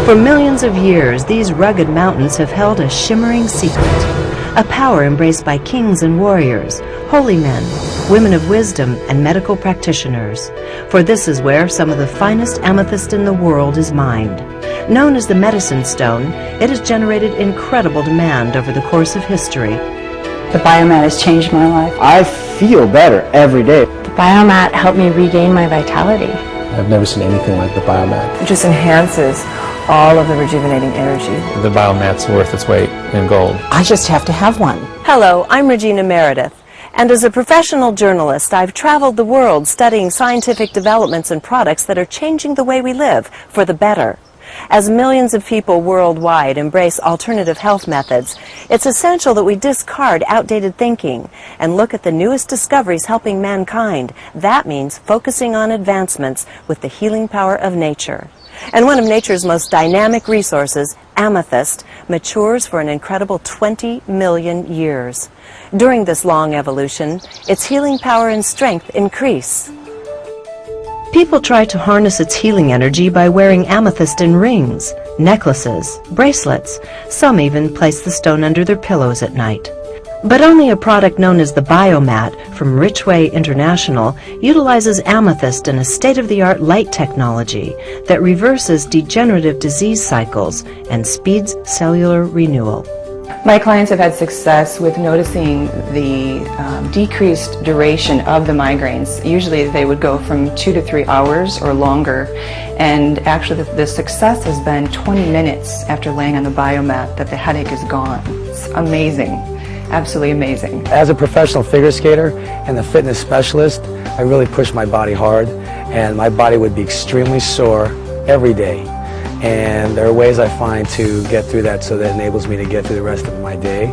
For millions of years, these rugged mountains have held a shimmering secret, a power embraced by kings and warriors, holy men, women of wisdom, and medical practitioners. For this is where some of the finest amethyst in the world is mined. Known as the medicine stone, it has generated incredible demand over the course of history. The BioMat has changed my life. I feel better every day. The BioMat helped me regain my vitality. I've never seen anything like the BioMat. It just enhances all of the rejuvenating energy. The BioMat's worth its weight in gold. I just have to have one. Hello, I'm Regina Meredith, and as a professional journalist, I've traveled the world studying scientific developments and products that are changing the way we live for the better. As millions of people worldwide embrace alternative health methods, it's essential that we discard outdated thinking and look at the newest discoveries helping mankind. That means focusing on advancements with the healing power of nature. And one of nature's most dynamic resources, amethyst, matures for an incredible 20 million years. During this long evolution, its healing power and strength increase. People try to harness its healing energy by wearing amethyst in rings, necklaces, bracelets. Some even place the stone under their pillows at night. But only a product known as the BioMat from RichWay International utilizes amethyst and a state-of-the-art light technology that reverses degenerative disease cycles and speeds cellular renewal. My clients have had success with noticing the decreased duration of the migraines. Usually they would go from 2 to 3 hours or longer, and actually the success has been 20 minutes after laying on the BioMat that the headache is gone. It's amazing, absolutely amazing. As a professional figure skater and a fitness specialist, I really push my body hard, and my body would be extremely sore every day. And there are ways I find to get through that so that enables me to get through the rest of my day.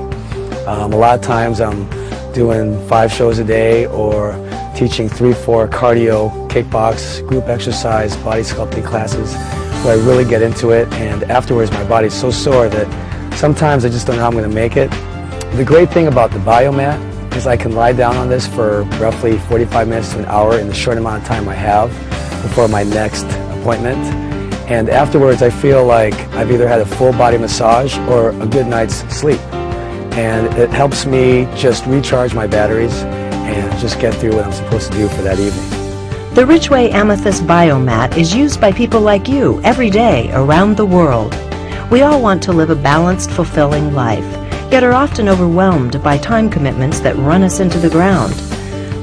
A lot of times I'm doing 5 shows a day or teaching 3-4 cardio, kickbox, group exercise, body sculpting classes where I really get into it, and afterwards my body's so sore that sometimes I just don't know how I'm going to make it. The great thing about the BioMat is I can lie down on this for roughly 45 minutes to an hour in the short amount of time I have before my next appointment. And afterwards I feel like I've either had a full body massage or a good night's sleep. And it helps me just recharge my batteries and just get through what I'm supposed to do for that evening. The RichWay Amethyst BioMat is used by people like you every day around the world. We all want to live a balanced, fulfilling life, yet are often overwhelmed by time commitments that run us into the ground.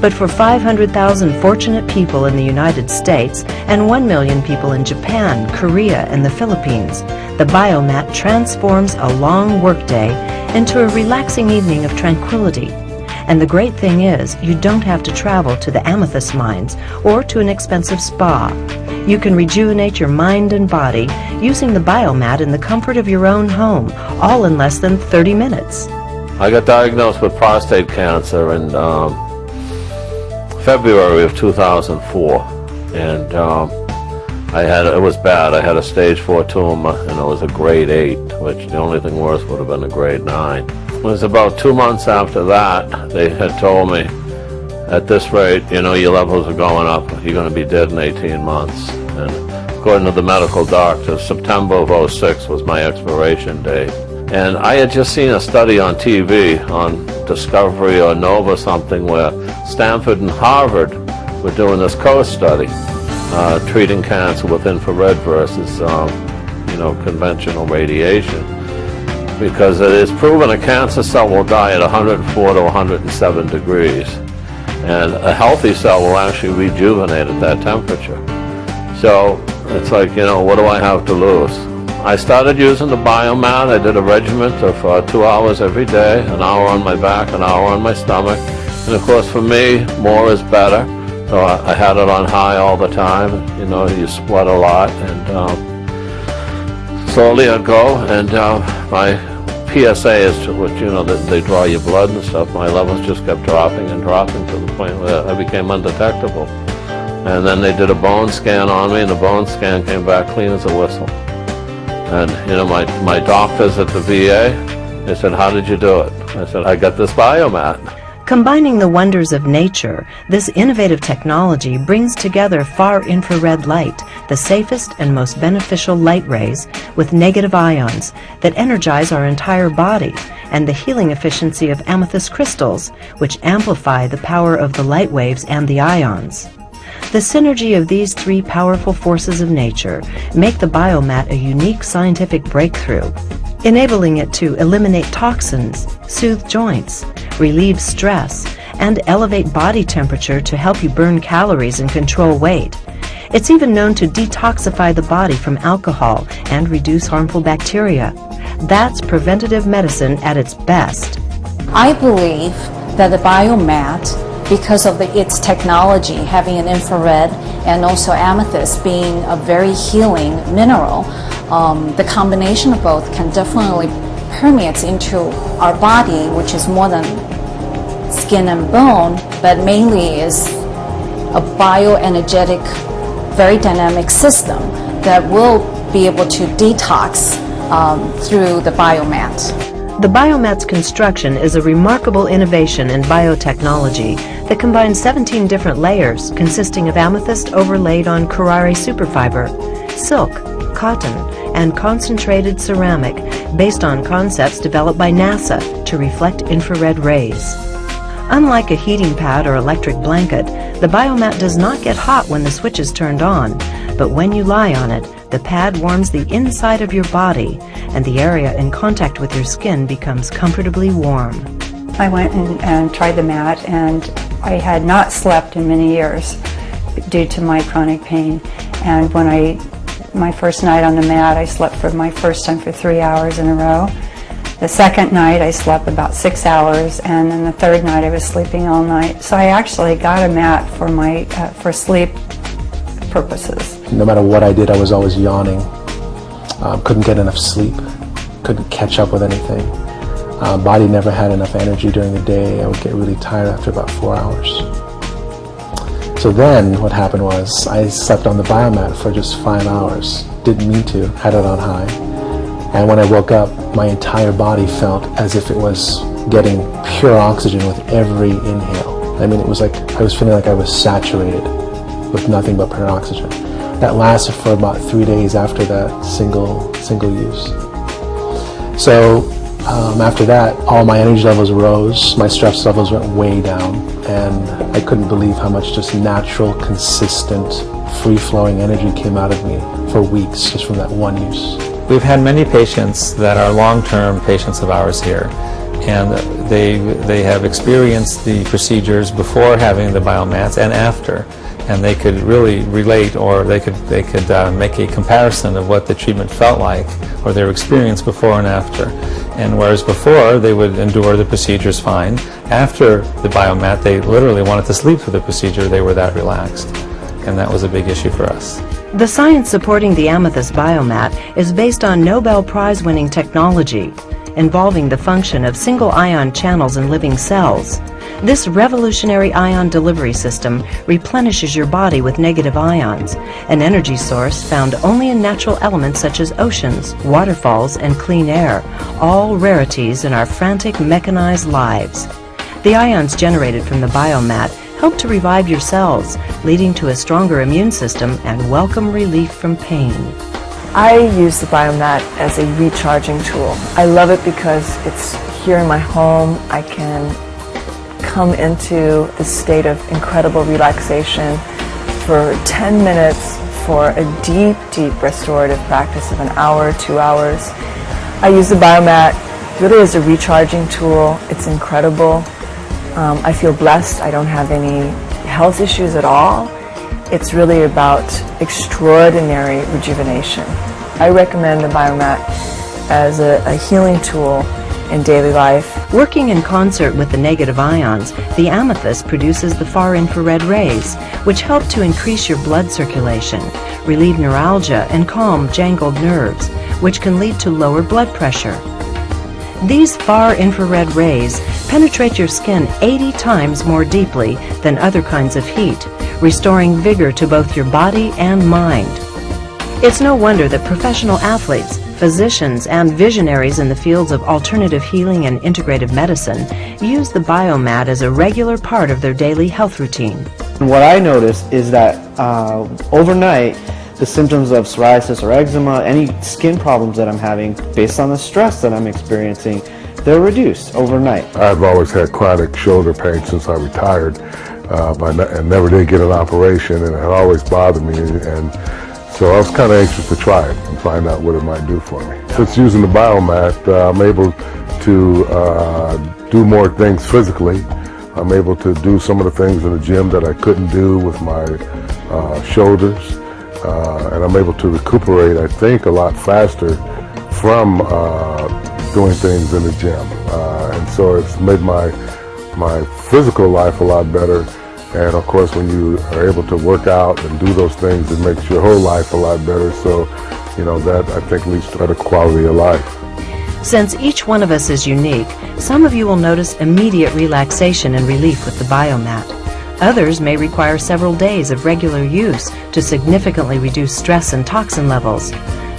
But for 500,000 fortunate people in the United States and 1 million people in Japan, Korea, and the Philippines, the BioMat transforms a long workday into a relaxing evening of tranquility. And the great thing is, you don't have to travel to the amethyst mines or to an expensive spa. You can rejuvenate your mind and body using the BioMat in the comfort of your own home, all in less than 30 minutes. I got diagnosed with prostate cancer in February of 2004, and it was bad. I had a stage 4 tumor, and it was a grade 8, which the only thing worse would have been a grade 9. It was about 2 months after that, they had told me, at this rate, you know, your levels are going up, you're going to be dead in 18 months. And according to the medical doctor, September of 06 was my expiration date. And I had just seen a study on TV, on Discovery or Nova something, where Stanford and Harvard were doing this co-study, treating cancer with infrared versus, conventional radiation. Because it is proven a cancer cell will die at 104 to 107 degrees. And a healthy cell will actually rejuvenate at that temperature. So it's like, you know, what do I have to lose? I started using the BioMat. I did a regimen of 2 hours every day, an hour on my back, an hour on my stomach. And of course for me, more is better. So I had it on high all the time. You know, you sweat a lot. And slowly I'd go, and my PSA is, which, you know, they draw your blood and stuff. My levels just kept dropping and dropping to the point where I became undetectable. And then they did a bone scan on me, and the bone scan came back clean as a whistle. And, you know, my doctors at the VA, they said, how did you do it? I said, I got this BioMat. Combining the wonders of nature, this innovative technology brings together far-infrared light, the safest and most beneficial light rays, with negative ions that energize our entire body, and the healing efficiency of amethyst crystals, which amplify the power of the light waves and the ions. The synergy of these three powerful forces of nature make the BioMat a unique scientific breakthrough, enabling it to eliminate toxins, soothe joints, relieve stress, and elevate body temperature to help you burn calories and control weight. It's even known to detoxify the body from alcohol and reduce harmful bacteria. That's preventative medicine at its best. I believe that the BioMat, because of its technology, having an infrared and also amethyst being a very healing mineral, the combination of both can definitely permeate into our body, which is more than skin and bone, but mainly is a bioenergetic, very dynamic system that will be able to detox through the BioMat. The BioMat's construction is a remarkable innovation in biotechnology that combines 17 different layers consisting of amethyst overlaid on curare superfiber, silk, cotton, and concentrated ceramic based on concepts developed by NASA to reflect infrared rays. Unlike a heating pad or electric blanket, the BioMat does not get hot when the switch is turned on, but when you lie on it, the pad warms the inside of your body, and the area in contact with your skin becomes comfortably warm. I went and tried the mat, and I had not slept in many years due to my chronic pain. And when my first night on the mat, I slept for my first time for 3 hours in a row. The second night, I slept about 6 hours, and then the third night, I was sleeping all night. So I actually got a mat for my for sleep purposes. No matter what I did, I was always yawning. Couldn't get enough sleep. Couldn't catch up with anything. Body never had enough energy during the day. I would get really tired after about 4 hours. So then what happened was I slept on the BioMat for just 5 hours. Didn't mean to, had it on high. And when I woke up, my entire body felt as if it was getting pure oxygen with every inhale. I mean, it was like I was feeling like I was saturated with nothing but pure oxygen. That lasted for about 3 days after that single use. So after that, all my energy levels rose, my stress levels went way down, and I couldn't believe how much just natural, consistent, free-flowing energy came out of me for weeks just from that one use. We've had many patients that are long-term patients of ours here, and they have experienced the procedures before having the BioMats and after, and they could really relate, or they could make a comparison of what the treatment felt like or their experience before and after. And whereas before they would endure the procedures fine, after the BioMat they literally wanted to sleep through the procedure. They were that relaxed, and that was a big issue for us. The science supporting the Amethyst BioMat is based on Nobel Prize-winning technology involving the function of single-ion channels in living cells. This revolutionary ion delivery system replenishes your body with negative ions, an energy source found only in natural elements such as oceans, waterfalls, and clean air, all rarities in our frantic, mechanized lives. The ions generated from the BioMat help to revive your cells, leading to a stronger immune system and welcome relief from pain. I use the BioMat as a recharging tool. I love it because it's here in my home. I can come into this state of incredible relaxation for 10 minutes for a deep, deep restorative practice of an hour, 2 hours. I use the BioMat really as a recharging tool. It's incredible. I feel blessed. I don't have any health issues at all. It's really about extraordinary rejuvenation. I recommend the BioMat as a healing tool in daily life. Working in concert with the negative ions, the amethyst produces the far infrared rays, which help to increase your blood circulation, relieve neuralgia, and calm jangled nerves, which can lead to lower blood pressure. These far infrared rays penetrate your skin 80 times more deeply than other kinds of heat, restoring vigor to both your body and mind. It's no wonder that professional athletes, Physicians and visionaries in the fields of alternative healing and integrative medicine use the BioMat as a regular part of their daily health routine. What I noticed is that overnight, the symptoms of psoriasis or eczema, any skin problems that I'm having based on the stress that I'm experiencing, they're reduced overnight. I've always had chronic shoulder pain since I retired, and never did get an operation, and it had always bothered me, and so I was kind of anxious to try it and find out what it might do for me. Since using the BioMat, I'm able to do more things physically. I'm able to do some of the things in the gym that I couldn't do with my shoulders, and I'm able to recuperate, I think, a lot faster from doing things in the gym. And so it's made my physical life a lot better. And of course, when you are able to work out and do those things, it makes your whole life a lot better. So, you know, that I think leads to better quality of life. Since each one of us is unique, some of you will notice immediate relaxation and relief with the BioMat. Others may require several days of regular use to significantly reduce stress and toxin levels.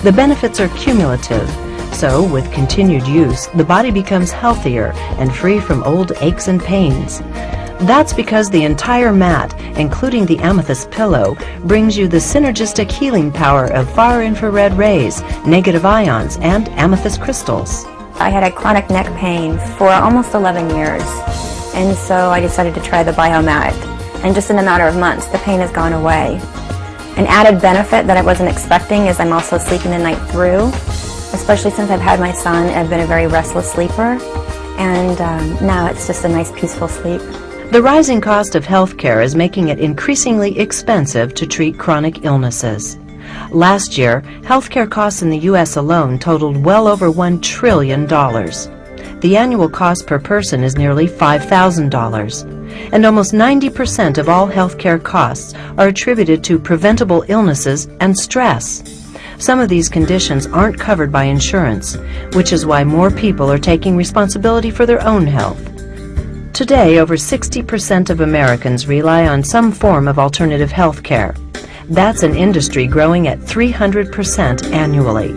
The benefits are cumulative, so with continued use, the body becomes healthier and free from old aches and pains. That's because the entire mat, including the amethyst pillow, brings you the synergistic healing power of far-infrared rays, negative ions, and amethyst crystals. I had a chronic neck pain for almost 11 years, and so I decided to try the BioMat, and just in a matter of months, the pain has gone away. An added benefit that I wasn't expecting is I'm also sleeping the night through, especially since I've had my son. I've been a very restless sleeper, and now it's just a nice, peaceful sleep. The rising cost of health care is making it increasingly expensive to treat chronic illnesses. Last year, healthcare costs in the U.S. alone totaled well over $1 trillion. The annual cost per person is nearly $5,000, and almost 90% of all healthcare costs are attributed to preventable illnesses and stress. Some of these conditions aren't covered by insurance, which is why more people are taking responsibility for their own health. Today, over 60% of Americans rely on some form of alternative health care. That's an industry growing at 300% annually.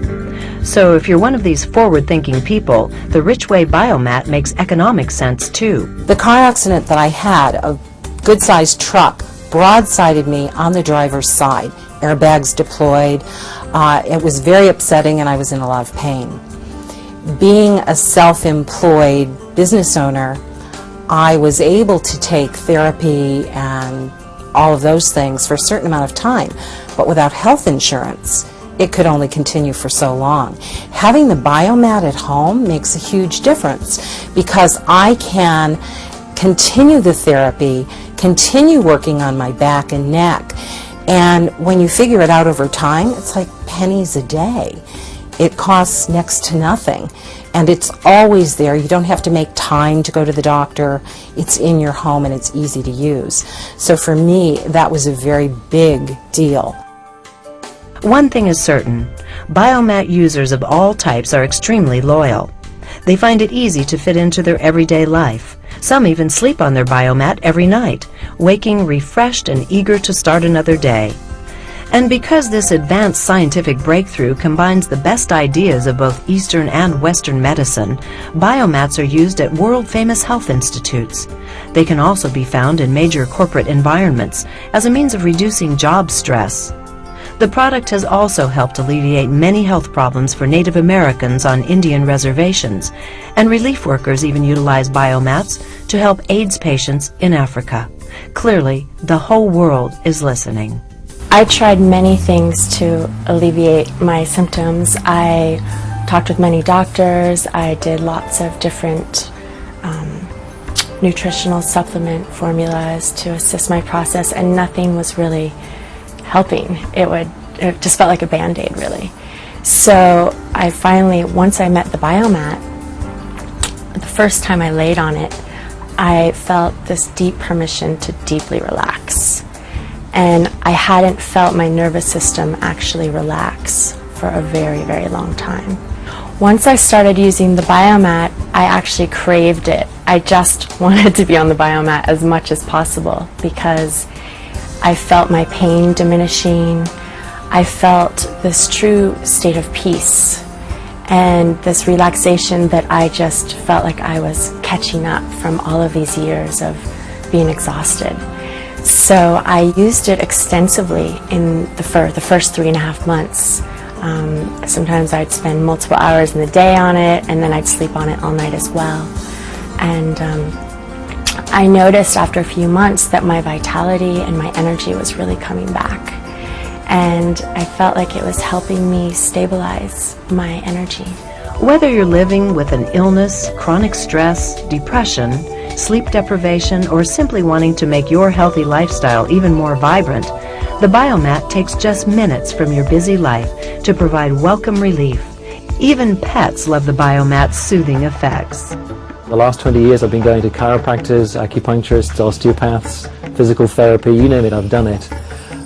So if you're one of these forward-thinking people, the RichWay BioMat makes economic sense too. The car accident that I had, a good-sized truck broadsided me on the driver's side, airbags deployed. It was very upsetting and I was in a lot of pain. Being a self-employed business owner, I was able to take therapy and all of those things for a certain amount of time, but without health insurance, it could only continue for so long. Having the BioMat at home makes a huge difference because I can continue the therapy, continue working on my back and neck, and when you figure it out over time, it's like pennies a day. It costs next to nothing. And it's always there. You don't have to make time to go to the doctor. It's in your home and it's easy to use. So for me, that was a very big deal. One thing is certain, BioMat users of all types are extremely loyal. They find it easy to fit into their everyday life. Some even sleep on their BioMat every night, waking refreshed and eager to start another day. And because this advanced scientific breakthrough combines the best ideas of both Eastern and Western medicine, BioMats are used at world-famous health institutes. They can also be found in major corporate environments as a means of reducing job stress. The product has also helped alleviate many health problems for Native Americans on Indian reservations, and relief workers even utilize BioMats to help AIDS patients in Africa. Clearly, the whole world is listening. I tried many things to alleviate my symptoms. I talked with many doctors. I did lots of different nutritional supplement formulas to assist my process, and nothing was really helping. It just felt like a Band-Aid, really. So I finally, once I met the BioMat, the first time I laid on it, I felt this deep permission to deeply relax. And I hadn't felt my nervous system actually relax for a very, very long time. Once I started using the BioMat, I actually craved it. I just wanted to be on the BioMat as much as possible because I felt my pain diminishing. I felt this true state of peace. and this relaxation that I just felt like I was catching up from all of these years of being exhausted. So I used it extensively in the first 3.5 months. Sometimes I'd spend multiple hours in the day on it, and then I'd sleep on it all night as well. And I noticed after a few months that my vitality and my energy was really coming back. And I felt like it was helping me stabilize my energy. Whether you're living with an illness, chronic stress, depression, sleep deprivation, or simply wanting to make your healthy lifestyle even more vibrant, the BioMat takes just minutes from your busy life to provide welcome relief. Even pets love the BioMat's soothing effects. The last 20 years I've been going to chiropractors, acupuncturists, osteopaths, physical therapy, you name it, I've done it.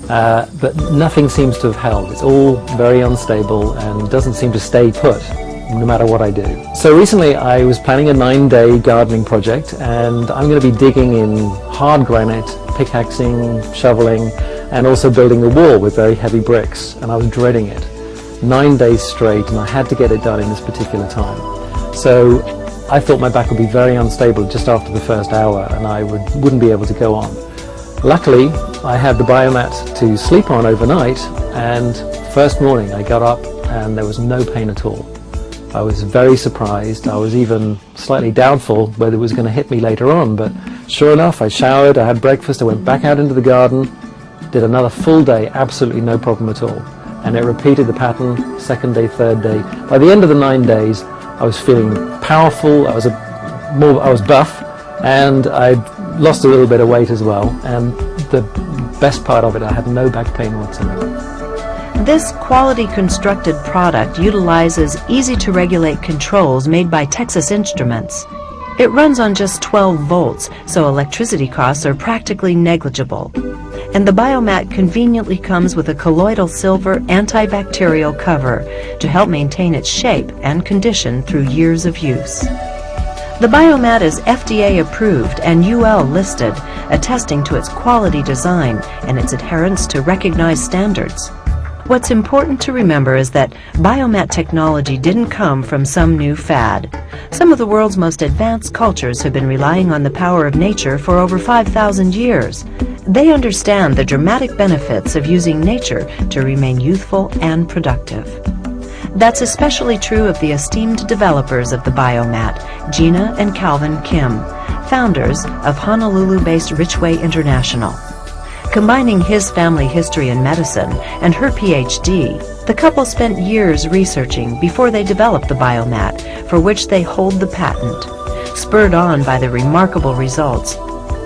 But nothing seems to have held. It's all very unstable and doesn't seem to stay put, no matter what I do. So recently I was planning a 9-day gardening project, and I'm going to be digging in hard granite, pickaxing, shoveling, and also building a wall with very heavy bricks, and I was dreading it. 9 days straight, and I had to get it done in this particular time. So I thought my back would be very unstable just after the first hour, and I wouldn't be able to go on. Luckily, I had the BioMat to sleep on overnight, and first morning I got up and there was no pain at all. I was very surprised. I was even slightly doubtful whether it was going to hit me later on, but sure enough, I showered, I had breakfast, I went back out into the garden, did another full day, absolutely no problem at all. And it repeated the pattern, second day, third day. By the end of the 9 days, I was feeling powerful, I was buff, and I'd lost a little bit of weight as well, and the best part of it, I had no back pain whatsoever. This quality constructed product utilizes easy-to-regulate controls made by Texas Instruments. It runs on just 12 volts, so electricity costs are practically negligible. And the BioMat conveniently comes with a colloidal silver antibacterial cover to help maintain its shape and condition through years of use. The BioMat is FDA approved and UL listed, attesting to its quality design and its adherence to recognized standards. What's important to remember is that BioMat technology didn't come from some new fad. Some of the world's most advanced cultures have been relying on the power of nature for over 5,000 years. They understand the dramatic benefits of using nature to remain youthful and productive. That's especially true of the esteemed developers of the BioMat, Gina and Calvin Kim, founders of Honolulu-based RichWay International. Combining his family history in medicine and her PhD, the couple spent years researching before they developed the BioMat, for which they hold the patent. Spurred on by the remarkable results,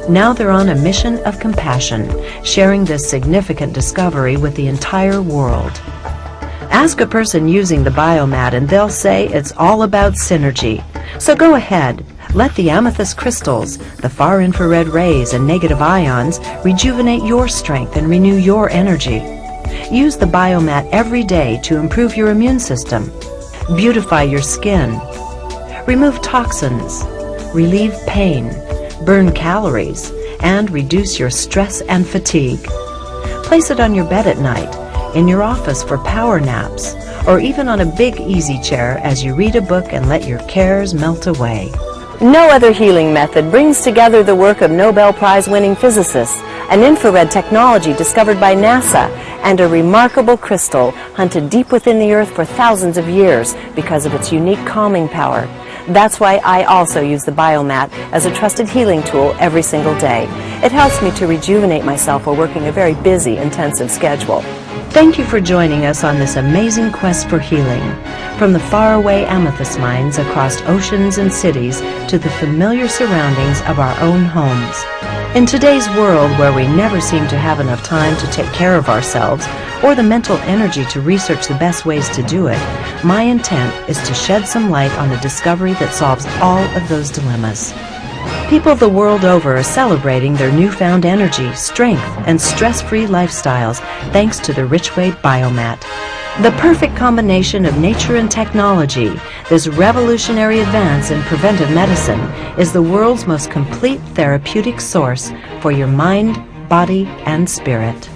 now they're on a mission of compassion, sharing this significant discovery with the entire world. Ask a person using the BioMat and they'll say it's all about synergy. So go ahead. Let the amethyst crystals, the far infrared rays and negative ions rejuvenate your strength and renew your energy. Use the BioMat every day to improve your immune system, beautify your skin, remove toxins, relieve pain, burn calories, and reduce your stress and fatigue. Place it on your bed at night, in your office for power naps, or even on a big easy chair as you read a book and let your cares melt away. No other healing method brings together the work of Nobel Prize-winning physicists, an infrared technology discovered by NASA, and a remarkable crystal hunted deep within the earth for thousands of years because of its unique calming power. That's why I also use the BioMat as a trusted healing tool every single day. It helps me to rejuvenate myself while working a very busy, intensive schedule. Thank you for joining us on this amazing quest for healing. From the faraway amethyst mines across oceans and cities to the familiar surroundings of our own homes. In today's world where we never seem to have enough time to take care of ourselves or the mental energy to research the best ways to do it, my intent is to shed some light on the discovery that solves all of those dilemmas. People the world over are celebrating their newfound energy, strength, and stress-free lifestyles thanks to the RichWay BioMat. The perfect combination of nature and technology, this revolutionary advance in preventive medicine is the world's most complete therapeutic source for your mind, body, and spirit.